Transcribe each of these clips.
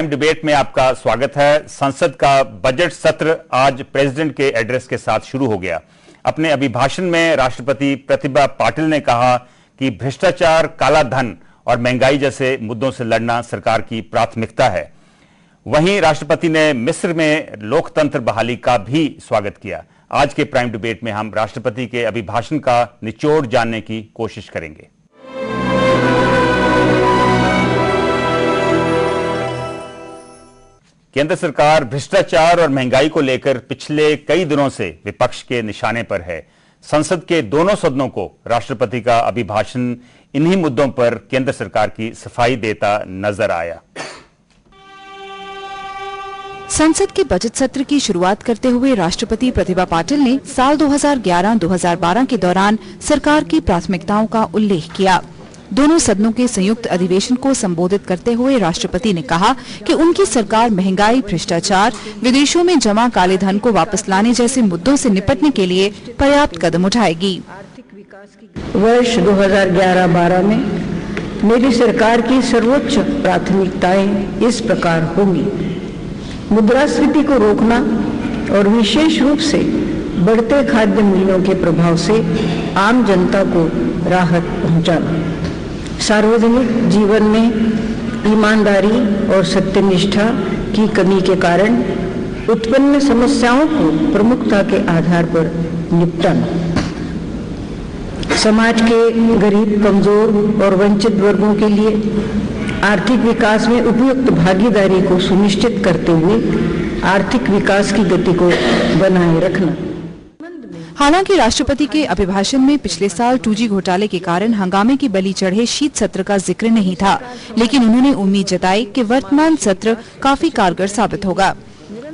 Prime debate में आपका स्वागत है। संसद का बजट सत्र आज प्रेसिडेंट के एड्रेस के साथ शुरू हो गया। अपने अभिभाषण में राष्ट्रपति प्रतिभा पाटिल ने कहा कि भ्रष्टाचार, काला धन और महंगाई जैसे मुद्दों से लड़ना सरकार की प्राथमिकता है। वहीं राष्ट्रपति ने मिस्र में लोकतंत्र बहाली का भी स्वागत किया। आज के प्राइम डिबेट में हम राष्ट्रपति के अभिभाषण का निचोड़ जानने की कोशिश करेंगे। केंद्र सरकार भ्रष्टाचार और महंगाई को लेकर पिछले कई दिनों से विपक्ष के निशाने पर है। संसद के दोनों सदनों को राष्ट्रपति का अभिभाषण इन्हीं मुद्दों पर केंद्र सरकार की सफाई देता नजर आया। संसद के बजट सत्र की शुरुआत करते हुए राष्ट्रपति प्रतिभा पाटिल ने साल 2011-2012 के दौरान सरकार की प्राथमिकताओं का उल्लेख किया। दोनों सदनों के संयुक्त अधिवेशन को संबोधित करते हुए राष्ट्रपति ने कहा कि उनकी सरकार महंगाई, भ्रष्टाचार, विदेशों में जमा काले धन को वापस लाने जैसे मुद्दों से निपटने के लिए पर्याप्त कदम उठाएगी। वर्ष 2011-12 में मेरी सरकार की सर्वोच्च प्राथमिकताएं इस प्रकार होंगी: मुद्रास्फीति को रोकना और विशेष रूप से बढ़ते खाद्य मूल्यों के प्रभाव से आम जनता को राहत पहुंचाना, सार्वजनिक जीवन में ईमानदारी और सत्यनिष्ठा की कमी के कारण उत्पन्न समस्याओं को प्रमुखता के आधार पर निपटाना, समाज के गरीब, कमजोर और वंचित वर्गों के लिए आर्थिक विकास में उपयुक्त भागीदारी को सुनिश्चित करते हुए आर्थिक विकास की गति को बनाए रखना। हालांकि राष्ट्रपति के अभिभाषण में पिछले साल 2G घोटाले के कारण हंगामे की बलि चढ़े शीत सत्र का जिक्र नहीं था, लेकिन उन्होंने उम्मीद जताई कि वर्तमान सत्र काफी कारगर साबित होगा।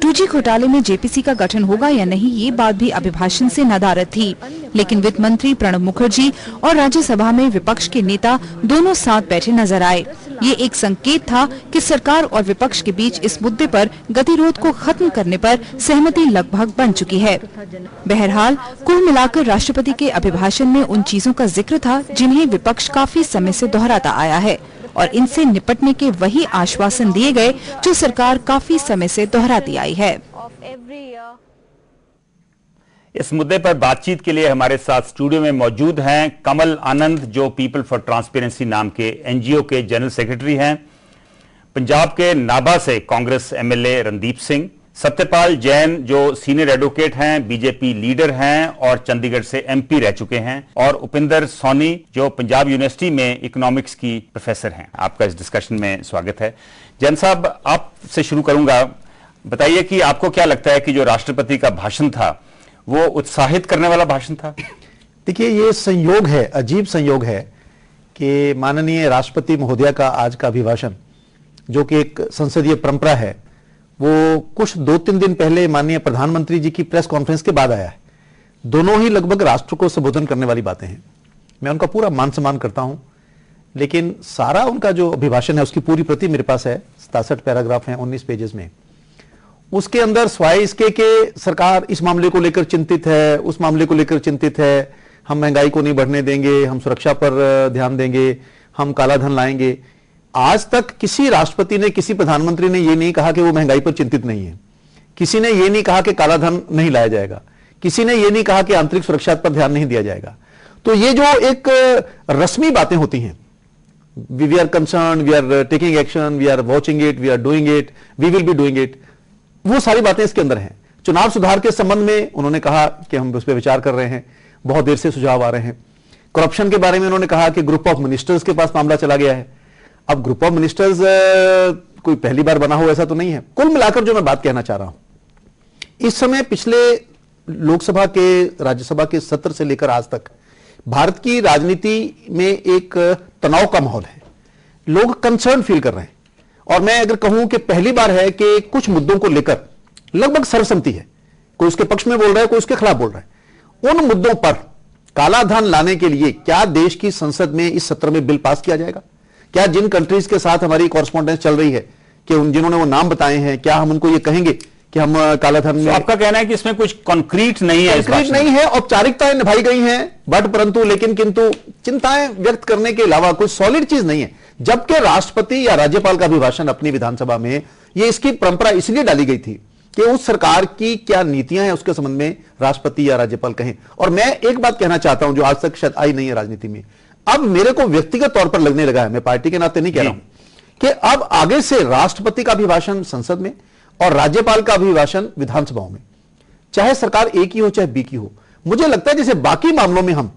2G घोटाले में जेपीसी का गठन होगा या नहीं, ये बात भी अभिभाषण से नदारद थी, लेकिन वित्त मंत्री प्रणब मुखर्जी और राज्यसभा में विपक्ष के नेता दोनों साथ बैठे नजर आए। ये एक संकेत था कि सरकार और विपक्ष के बीच इस मुद्दे पर गतिरोध को खत्म करने पर सहमति लगभग बन चुकी है। बहरहाल कुल मिलाकर राष्ट्रपति के अभिभाषण में उन चीजों का जिक्र था जिन्हें विपक्ष काफी समय से दोहराता आया है, और इनसे निपटने के वही आश्वासन दिए गए जो सरकार काफी समय से दोहराती आई है। इस मुद्दे पर बातचीत के लिए हमारे साथ स्टूडियो में मौजूद हैं कमल आनंद, जो पीपल फॉर ट्रांसपेरेंसी नाम के एनजीओ के जनरल सेक्रेटरी हैं, पंजाब के नाभा से कांग्रेस एमएलए रणदीप सिंह, सत्यपाल जैन जो सीनियर एडवोकेट हैं, बीजेपी लीडर हैं और चंडीगढ़ से एमपी रह चुके हैं, और उपिंदर सोनी जो पंजाब यूनिवर्सिटी में इकोनॉमिक्स की प्रोफेसर हैं। आपका इस डिस्कशन में स्वागत है। जैन साहब, आपसे शुरू करूंगा। बताइए कि आपको क्या लगता है कि जो राष्ट्रपति का भाषण था वो उत्साहित करने वाला भाषण था? देखिए, ये संयोग है, अजीब संयोग है कि माननीय राष्ट्रपति महोदया का आज का अभिभाषण, जो कि एक संसदीय परंपरा है, वो कुछ 2-3 दिन पहले माननीय प्रधानमंत्री जी की प्रेस कॉन्फ्रेंस के बाद आया है। दोनों ही लगभग राष्ट्र को संबोधन करने वाली बातें हैं। मैं उनका पूरा मान सम्मान करता हूं, लेकिन सारा उनका जो अभिभाषण है उसकी पूरी प्रति मेरे पास है। 67 पैराग्राफ हैं 19 पेजेस में। उसके अंदर स्वाय इसके कि सरकार इस मामले को लेकर चिंतित है, उस मामले को लेकर चिंतित है, हम महंगाई को नहीं बढ़ने देंगे, हम सुरक्षा पर ध्यान देंगे, हम काला धन लाएंगे। आज तक किसी राष्ट्रपति ने, किसी प्रधानमंत्री ने यह नहीं कहा कि वो महंगाई पर चिंतित नहीं है। किसी ने यह नहीं कहा कि काला धन नहीं लाया जाएगा। किसी ने यह नहीं कहा कि आंतरिक सुरक्षा पर ध्यान नहीं दिया जाएगा। तो ये जो एक रस्मी बातें होती हैं, we are concern, we are taking action, we are watching it, we are doing it, we will be doing it, वो सारी बातें इसके अंदर हैं। चुनाव सुधार के संबंध में उन्होंने कहा कि हम उस पर विचार कर रहे हैं, बहुत देर से सुझाव आ रहे हैं। करप्शन के बारे में उन्होंने कहा कि ग्रुप ऑफ मिनिस्टर्स के पास मामला चला गया है। अब ग्रुप ऑफ मिनिस्टर्स कोई पहली बार बना हो ऐसा तो नहीं है। कुल मिलाकर जो मैं बात कहना चाह रहा हूं, इस समय पिछले लोकसभा के, राज्यसभा के सत्र से लेकर आज तक भारत की राजनीति में एक तनाव का माहौल है। लोग कंसर्न फील कर रहे हैं, और मैं अगर कहूं कि पहली बार है कि कुछ मुद्दों को लेकर लगभग सर्वसम्मति है। कोई उसके पक्ष में बोल रहा है, कोई उसके खिलाफ बोल रहा है। उन मुद्दों पर काला धन लाने के लिए क्या देश की संसद में इस सत्र में बिल पास किया जाएगा? क्या जिन कंट्रीज के साथ हमारी कॉरेस्पॉन्डेंस चल रही है, कि जिन्होंने वो नाम बताए हैं, क्या हम उनको ये कहेंगे कि हम काला धन में? आपका कहना है कि इसमें कुछ कॉन्क्रीट नहीं है? कॉन्क्रीट नहीं है, औपचारिकताएं निभाई गई हैं बट परंतु, लेकिन किंतु चिंताएं व्यक्त करने के अलावा कोई सॉलिड चीज नहीं है। जबकि राष्ट्रपति या राज्यपाल का अभिभाषण अपनी विधानसभा में, ये इसकी परंपरा इसलिए डाली गई थी कि उस सरकार की क्या नीतियां हैं उसके संबंध में राष्ट्रपति या राज्यपाल कहें। और मैं एक बात कहना चाहता हूं जो आज तक शायद आई नहीं है राजनीति में, अब मेरे को व्यक्तिगत तौर पर लगने लगा है, मैं पार्टी के नाते नहीं कह रहा हूं, कि अब आगे से राष्ट्रपति का अभिभाषण संसद में और राज्यपाल का अभिभाषण विधानसभाओं में, चाहे सरकार ए की हो चाहे बी की हो, मुझे लगता है जैसे बाकी मामलों में हम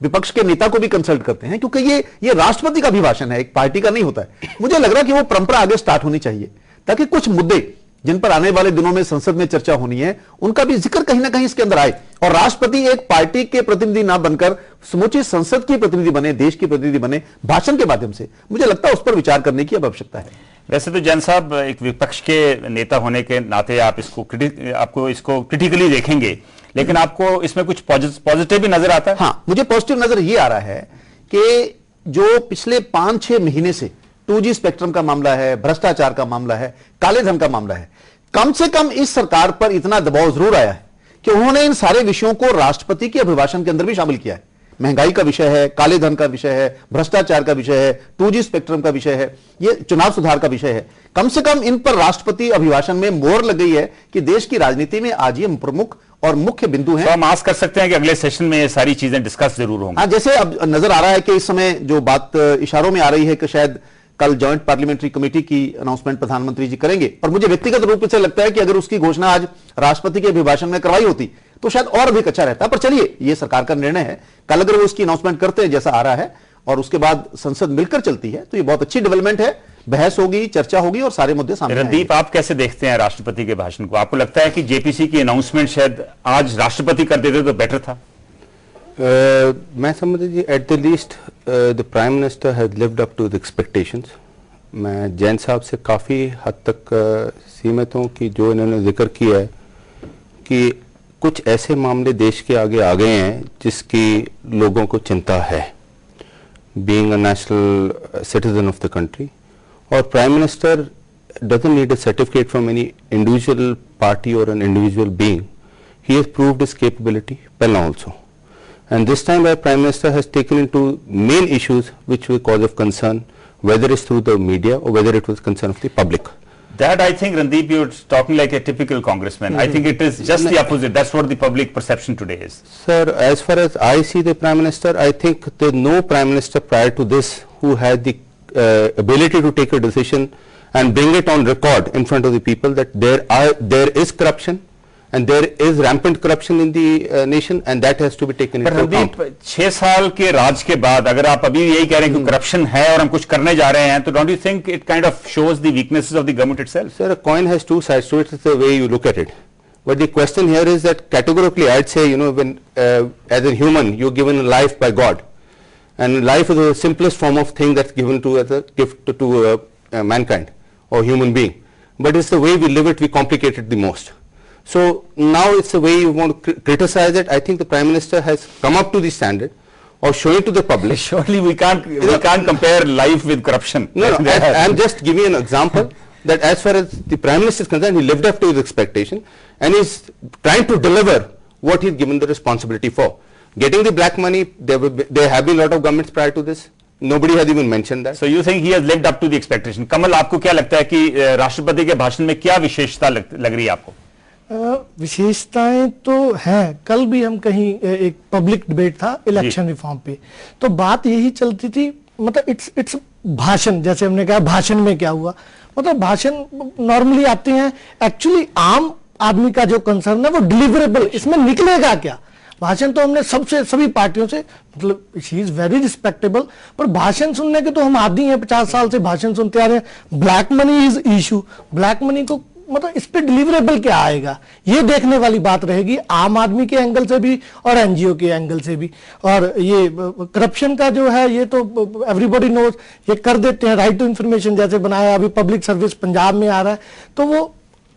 विपक्ष के नेता को भी कंसल्ट करते हैं, क्योंकि ये राष्ट्रपति का अभिभाषण है, एक पार्टी का नहीं होता है। मुझे लग रहा है कि वो परंपरा आगे स्टार्ट होनी चाहिए, ताकि कुछ मुद्दे जिन पर आने वाले दिनों में संसद में चर्चा होनी है उनका भी जिक्र कहीं ना कहीं इसके अंदर आए, और राष्ट्रपति एक पार्टी के प्रतिनिधि ना बनकर समूची संसद की प्रतिनिधि बने, देश की प्रतिनिधि बने भाषण के माध्यम से। मुझे लगता है उस पर विचार करने की अब आवश्यकता है। वैसे तो जैन साहब, एक विपक्ष के नेता होने के नाते आप आपको इसको क्रिटिकली देखेंगे, लेकिन आपको इसमें कुछ पॉजिटिव भी नजर आता है? हाँ, मुझे पॉजिटिव नजर ये आ रहा है कि जो पिछले 5-6 महीने से 2G स्पेक्ट्रम का मामला है, भ्रष्टाचार का मामला है, काले धन का मामला है, कम से कम इस सरकार पर इतना दबाव जरूर आया है कि उन्होंने इन सारे विषयों को राष्ट्रपति के अभिभाषण के अंदर भी शामिल किया है। महंगाई का विषय है, काले धन का विषय है, भ्रष्टाचार का विषय है, 2G स्पेक्ट्रम का विषय है, ये चुनाव सुधार का विषय है। कम से कम इन पर राष्ट्रपति अभिभाषण में मोहर लग गई है कि देश की राजनीति में आज ये प्रमुख और मुख्य बिंदु हैं। तो हम आस कर सकते हैं कि अगले सेशन में ये सारी चीजें डिस्कस जरूर होंगी। हाँ, जैसे अब नजर आ रहा है कि इस समय जो बात इशारों में आ रही है कि शायद कल जॉइंट पार्लियामेंट्री कमेटी की अनाउंसमेंट प्रधानमंत्री जी करेंगे, पर मुझे व्यक्तिगत रूप से लगता है कि अगर उसकी घोषणा आज राष्ट्रपति के अभिभाषण में करवाई होती तो शायद और अधिक अच्छा रहता। पर चलिए, ये सरकार का निर्णय है, कल अगर वो उसकी अनाउंसमेंट करते हैं जैसा आ रहा है और उसके बाद संसद मिलकर चलती है तो ये बहुत अच्छी डेवलपमेंट है, बहस होगी, चर्चा होगी और सारे मुद्दे सामने आएंगे। रणदीप, आप कैसे देखते हैं राष्ट्रपति के भाषण को? आपको लगता है कि जेपीसी की अनाउंसमेंट शायद आज राष्ट्रपति कर देते तो बेटर था? मैं समझता हूं at the least the prime minister has lived up to the expectations. मैं जैन साहब से काफ़ी हद तक सीमित हूँ कि जो इन्होंने जिक्र किया है कि कुछ ऐसे मामले देश के आगे आ गए हैं जिसकी लोगों को चिंता है, being a national citizen of the country. और prime minister doesn't need a certificate from any individual party or an individual being. He has proved his capability pehla also. And this time our Prime Minister has taken into main issues which were cause of concern, whether it's through the media or whether it was concern of the public. That I think, Randeep, you're talking like a typical congressman. I think it is just the opposite. That's what the public perception today is. Sir, as far as I see the Prime Minister, I think there's no Prime Minister prior to this who had the ability to take a decision and bring it on record in front of the people that there is corruption and there is rampant corruption in the nation, and that has to be taken into account. 6 साल के राज के बाद अगर आप अभी यही कह रहे हैं कि करप्शन है और हम कुछ करने जा रहे हैं, तो don't you think it kind of shows the weaknesses of the government itself? Sir, a coin has two sides to it. It's the way you look at it. But the question here is that categorically I'd say, you know, when as a human you're given a life by God, and life is the simplest form of thing that's given to as a gift to mankind or human being. But it's the way we live it, we complicate it the most. So now it's the way you want to criticize it. I think the Prime Minister has come up to the standard of showing to the public. Surely we can't compare life with corruption. No, I'm just giving an example that as far as the Prime Minister is concerned, he lived up to his expectation and is trying to deliver what he's given the responsibility for. Getting the black money, there have been a lot of governments prior to this. Nobody has even mentioned that. So you think he has lived up to the expectation? कमल, आपको क्या लगता है कि राष्ट्रपति के भाषण में क्या विशेषता लग रही है आपको? विशेषताएं तो हैं। कल भी हम कहीं एक पब्लिक डिबेट था इलेक्शन रिफॉर्म पे, तो बात यही चलती थी, मतलब इट्स भाषण, जैसे हमने कहा भाषण में क्या हुआ, मतलब भाषण नॉर्मली आते हैं, एक्चुअली आम आदमी का जो कंसर्न है वो डिलीवरेबल, इसमें निकलेगा क्या। भाषण तो हमने सभी पार्टियों से, मतलब शी इज वेरी रिस्पेक्टेबल, पर भाषण सुनने के तो हम आदी हैं, 50 साल से भाषण सुनते आ रहे हैं। Black money is issue, black money को मतलब इस पे डिलीवरेबल क्या आएगा, ये देखने वाली बात रहेगी आम आदमी के एंगल से भी और एनजीओ के एंगल से भी। और ये करप्शन का जो है ये तो एवरीबॉडी नोज, ये कर देते हैं। राइट टू इंफॉर्मेशन जैसे बनाया, अभी पब्लिक सर्विस पंजाब में आ रहा है, तो वो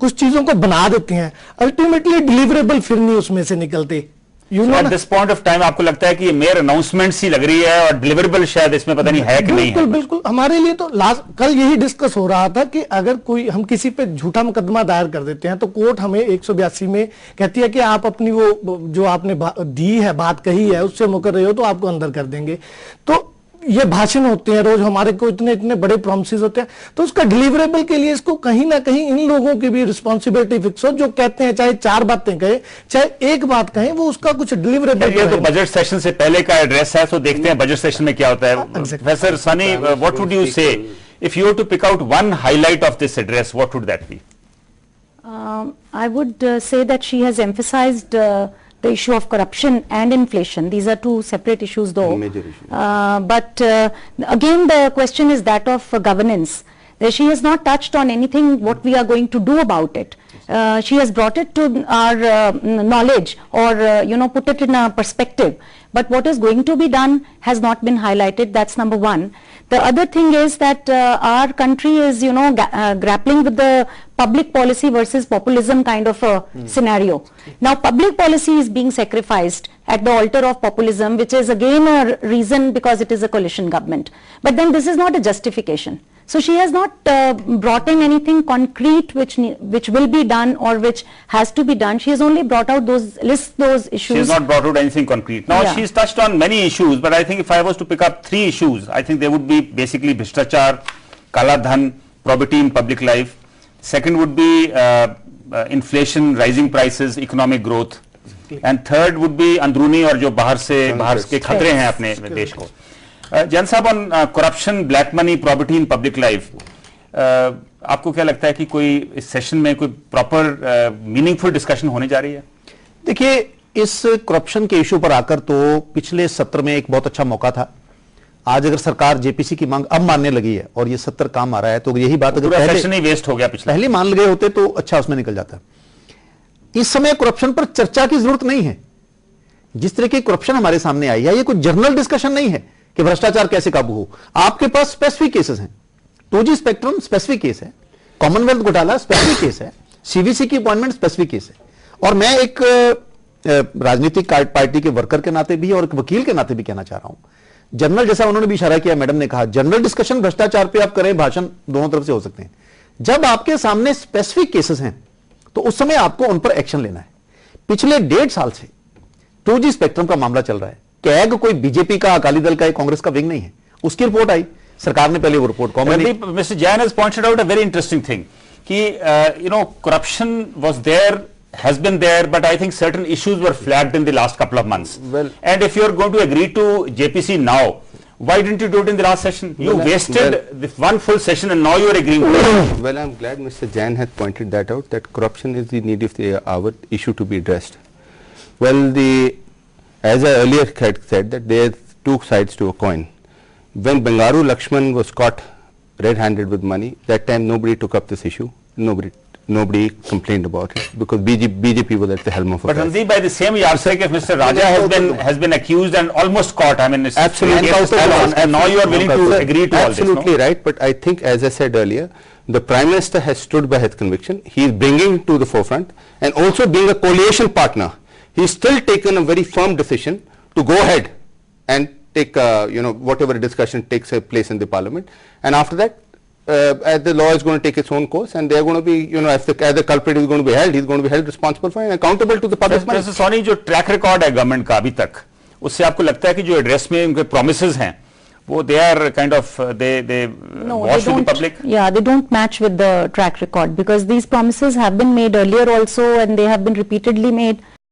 कुछ चीजों को बना देते हैं, अल्टीमेटली डिलीवरेबल फिर नहीं उसमें से निकलते। At this point of time आपको लगता है कि ये मेयर अनाउंसमेंट सी लग रही है और डिलीवरेबल शायद इसमें पता नहीं है कि नहीं है? बिल्कुल हमारे लिए तो कल यही डिस्कस हो रहा था कि अगर कोई हम किसी पे झूठा मुकदमा दायर कर देते हैं तो कोर्ट हमें 182 में कहती है कि आप अपनी वो जो आपने दी है, बात कही है, उससे मुकर रहे हो तो आपको अंदर कर देंगे। तो ये भाषण होते हैं रोज हमारे को, इतने इतने बड़े प्रॉमिसेस होते हैं, तो उसका डिलीवरेबल के लिए इसको कहीं ना कहीं इन लोगों की भी रिस्पॉन्सिबिलिटी फिक्स हो, जो कहते हैं चाहे 4 बातें कहे चाहे एक बात कहें, वो उसका कुछ डिलीवरेबल। ये तो बजट सेशन से पहले का एड्रेस है, तो देखते हैं बजट सेशन में क्या होता है। Professor Sunny, what would you से if you were to pick out one highlight of this address, what would that be? I would say that she has emphasized the issue of corruption and inflation. These are two separate issues though. Major issues. But again the question is that of governance. She has not touched on anything what we are going to do about it. She has brought it to our knowledge or put it in a perspective, but what is going to be done has not been highlighted. That's number one. The other thing is that our country is grappling with the public policy versus populism kind of a scenario. Now public policy is being sacrificed at the altar of populism, which is again a reason because it is a coalition government, but then this is not a justification. So she has not brought in anything concrete which will be done or which has to be done. She has only brought out those issues. She has not brought out anything concrete. Now she's touched on many issues, but I think if I was to pick up 3 issues, I think they would be basically Bhrishtachar, Kala Dhan, probity in public life. Second would be inflation, rising prices, economic growth, and third would be अंदरूनी और जो बाहर के खतरे हैं अपने देश को। जैन साहब, on corruption, black money, property in public life, आपको क्या लगता है कि कोई इस सेशन में कोई प्रॉपर मीनिंगफुल डिस्कशन होने जा रही है? देखिए, इस करप्शन के इशू पर आकर तो पिछले सत्र में एक बहुत अच्छा मौका था। आज अगर सरकार जेपीसी की मांग अब मानने लगी है और ये सत्र काम आ रहा है, तो यही बात अगर सेशन ही वेस्ट हो गया पहले मान गए होते तो अच्छा उसमें निकल जाता। इस समय करप्शन पर चर्चा की जरूरत नहीं है। जिस तरह की करप्शन हमारे सामने आई है, ये कोई जर्नल डिस्कशन नहीं है कि भ्रष्टाचार कैसे काबू हो। आपके पास स्पेसिफिक केसेस हैं। 2G स्पेक्ट्रम स्पेसिफिक केस है, कॉमनवेल्थ घोटाला स्पेसिफिक केस है, सीवीसी की अपॉइंटमेंट स्पेसिफिक केस है। और मैं एक राजनीतिक पार्टी के वर्कर के नाते भी और एक वकील के नाते भी कहना चाह रहा हूं, जनरल, जैसा उन्होंने भी इशारा किया, मैडम ने कहा, जनरल डिस्कशन भ्रष्टाचार पे आप करें, भाषण दोनों तरफ से हो सकते हैं। जब आपके सामने स्पेसिफिक केसेस हैं तो उस समय आपको उन पर एक्शन लेना है। पिछले 1.5 साल से 2G स्पेक्ट्रम का मामला चल रहा है। कैग कोई बीजेपी का, अकाली दल का, कांग्रेस का विंग नहीं है। उसकी रिपोर्ट आई, सरकार ने पहले वो report mister Jain has pointed out a very interesting thing कि corruption was there, has been there, but I think certain issues were flagged in the last couple of months. Well, and if you are going to agree to JPC now, why didn't you do it in the last session? You wasted this one full session and now you are agreeing to it. Well, I'm glad Mr. Jain had pointed that out, that corruption is the need of the hour issue to be addressed. Well, as I earlier had said, that there are 2 sides to a coin. When Bangaru Lakshman was caught red-handed with money, that time nobody took up this issue. Nobody complained about it because BJP was at the helm of affairs. But Randeep, by the same yardstick, if Mr. Raja has been accused and almost caught, I mean, it's absolutely, and now you are willing to agree to all this. Absolutely right, but I think, as I said earlier, the Prime Minister has stood by his conviction. He is bringing to the forefront, and also being a coalition partner, he's still taken a very firm decision to go ahead and take whatever discussion takes place in the Parliament, and after that, as the law is going to take its own course, and they are going to be, if the culprit is going to be held, he is going to be held responsible for and accountable to the public money. Mr. Soni, जो track record है government का अभी तक, उससे आपको लगता है कि जो एड्रेस में उनके प्रोमिसेस हैं, वो they are kind of they wash with the public? Yeah, they don't match with the track record because these promises have been made earlier also, and they have been repeatedly made.